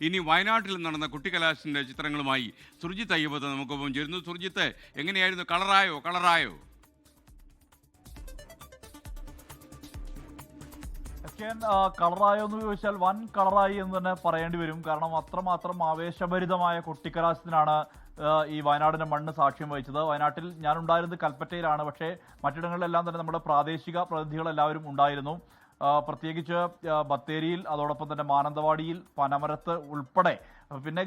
ഇനി വയനാട്ടിൽ നടന്ന കുട്ടിക്കലാശിൻ്റെ ചിത്രങ്ങളുമായി സുർജിത്ത് അയ്യപ്പത്ത് നമുക്കൊപ്പം ചേരുന്നു. സുർജിത്ത്, എങ്ങനെയായിരുന്നു? കളറായോ? കളറായോ എന്ന് ചോദിച്ചാൽ വൻ കളറായി എന്ന് തന്നെ പറയേണ്ടി വരും. കാരണം അത്രമാത്രം ആവേശഭരിതമായ കൊട്ടിക്കലാശത്തിനാണ് ഈ വയനാടിന്റെ മണ്ണ് സാക്ഷ്യം വഹിച്ചത്. വയനാട്ടിൽ ഞാനുണ്ടായിരുന്നത് കൽപ്പറ്റയിലാണ്, പക്ഷേ മറ്റിടങ്ങളിലെല്ലാം തന്നെ നമ്മുടെ പ്രാദേശിക പ്രതിനിധികളെല്ലാവരും ഉണ്ടായിരുന്നു. പ്രത്യേകിച്ച് ബത്തേരിയിൽ, അതോടൊപ്പം തന്നെ മാനന്തവാടിയിൽ, പനമരത്ത് ഉൾപ്പെടെ പിന്നെ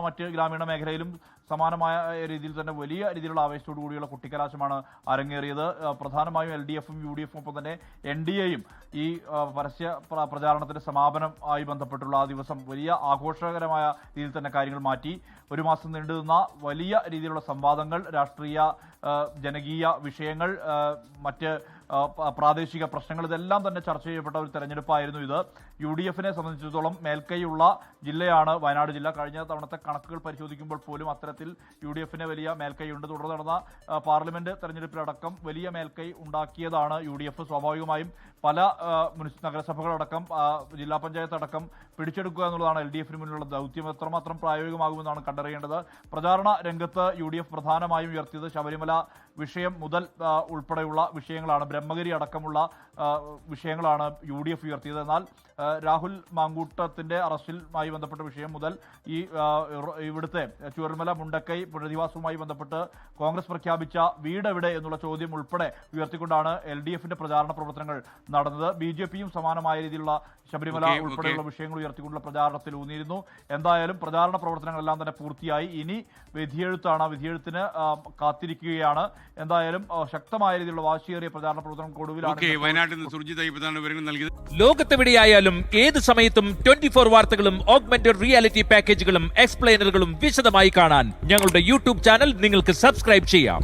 മറ്റ് ഗ്രാമീണ മേഖലയിലും സമാനമായ രീതിയിൽ തന്നെ വലിയ രീതിയിലുള്ള ആവേശത്തോടു കൂടിയുള്ള കുട്ടിക്കലാശമാണ് അരങ്ങേറിയത്. പ്രധാനമായും LDFും UDFും ഒപ്പം തന്നെ NDAയും ഈ പരസ്യ പ്രചാരണത്തിന്റെ സമാപനവുമായി ബന്ധപ്പെട്ടുള്ള ആ ദിവസം വലിയ ആഘോഷകരമായ രീതിയിൽ തന്നെ കാര്യങ്ങൾ മാറ്റി. ഒരു മാസം നീണ്ടുനിന്ന വലിയ രീതിയിലുള്ള സംവാദങ്ങൾ, രാഷ്ട്രീയ ജനകീയ വിഷയങ്ങൾ, മറ്റ് പ്രാദേശിക പ്രശ്നങ്ങൾ, ഇതെല്ലാം തന്നെ ചർച്ച ചെയ്യപ്പെട്ട ഒരു തെരഞ്ഞെടുപ്പായിരുന്നു ഇത്. UDFിനെ സംബന്ധിച്ചിടത്തോളം മേൽക്കൈയുള്ള ജില്ലയാണ് വയനാട് ജില്ല. കഴിഞ്ഞ തവണത്തെ കണക്കുകൾ പരിശോധിക്കുമ്പോൾ പോലും അത്തരത്തിൽ UDFിന് വലിയ മേൽക്കൈയുണ്ട്. തുടർന്ന് നടന്ന പാർലമെന്റ് തെരഞ്ഞെടുപ്പിലടക്കം വലിയ മേൽക്കൈ ഉണ്ടാക്കിയതാണ് UDF. സ്വാഭാവികമായും പല നഗരസഭകളടക്കം ജില്ലാ പഞ്ചായത്ത് അടക്കം പിടിച്ചെടുക്കുക എന്നുള്ളതാണ് LDFിന് മുന്നിലുള്ള ദൗത്യം. എത്രമാത്രം പ്രായോഗികമാകുമെന്നാണ് കണ്ടറിയേണ്ടത്. പ്രചാരണ രംഗത്ത് UDF പ്രധാനമായും ഉയർത്തിയത് ശബരിമല വിഷയം മുതൽ ഉൾപ്പെടെയുള്ള വിഷയങ്ങളാണ്. ബ്രഹ്മഗിരി അടക്കമുള്ള വിഷയങ്ങളാണ് UDF ഉയർത്തിയത്. എന്നാൽ രാഹുൽ മാങ്കൂട്ടത്തിന്റെ അറസ്റ്റിലുമായി ബന്ധപ്പെട്ട വിഷയം മുതൽ ഇവിടുത്തെ ചൂരൽമല മുണ്ടക്കൈ പുനരധിവാസവുമായി ബന്ധപ്പെട്ട് കോൺഗ്രസ് പ്രഖ്യാപിച്ച വീടെവിടെ എന്നുള്ള ചോദ്യം ഉൾപ്പെടെ ഉയർത്തിക്കൊണ്ടാണ് LDFിന്റെ പ്രചാരണ പ്രവർത്തനങ്ങൾ നടന്നത്. BJPയും സമാനമായ രീതിയിലുള്ള ശബരിമല ഉൾപ്പെടെയുള്ള വിഷയങ്ങൾ ഉയർത്തിക്കൊണ്ടുള്ള പ്രചാരണത്തിൽ ഊന്നിയിരുന്നു. എന്തായാലും പ്രചാരണ പ്രവർത്തനങ്ങളെല്ലാം തന്നെ പൂർത്തിയായി. ഇനി വിധിയെഴുത്താണ്. വിധിയെഴുത്തിന് കാത്തിരിക്കുകയാണ്. എന്തായാലും ശക്തമായ രീതിയിലുള്ള വാശിയേറിയ പ്രചാരണ പ്രവർത്തനം കൊടുവിലാണ്. ലോകത്തെവിടെയായാലും ഏത് സമയത്തും 24 വാർത്തകളും ഓഗ്മെന്റഡ് റിയാലിറ്റി പാക്കേജുകളും എക്സ്പ്ലെയിനറുകളും വിശദമായി കാണാൻ ഞങ്ങളുടെ YouTube ചാനൽ നിങ്ങൾക്ക് സബ്സ്ക്രൈബ് ചെയ്യാം.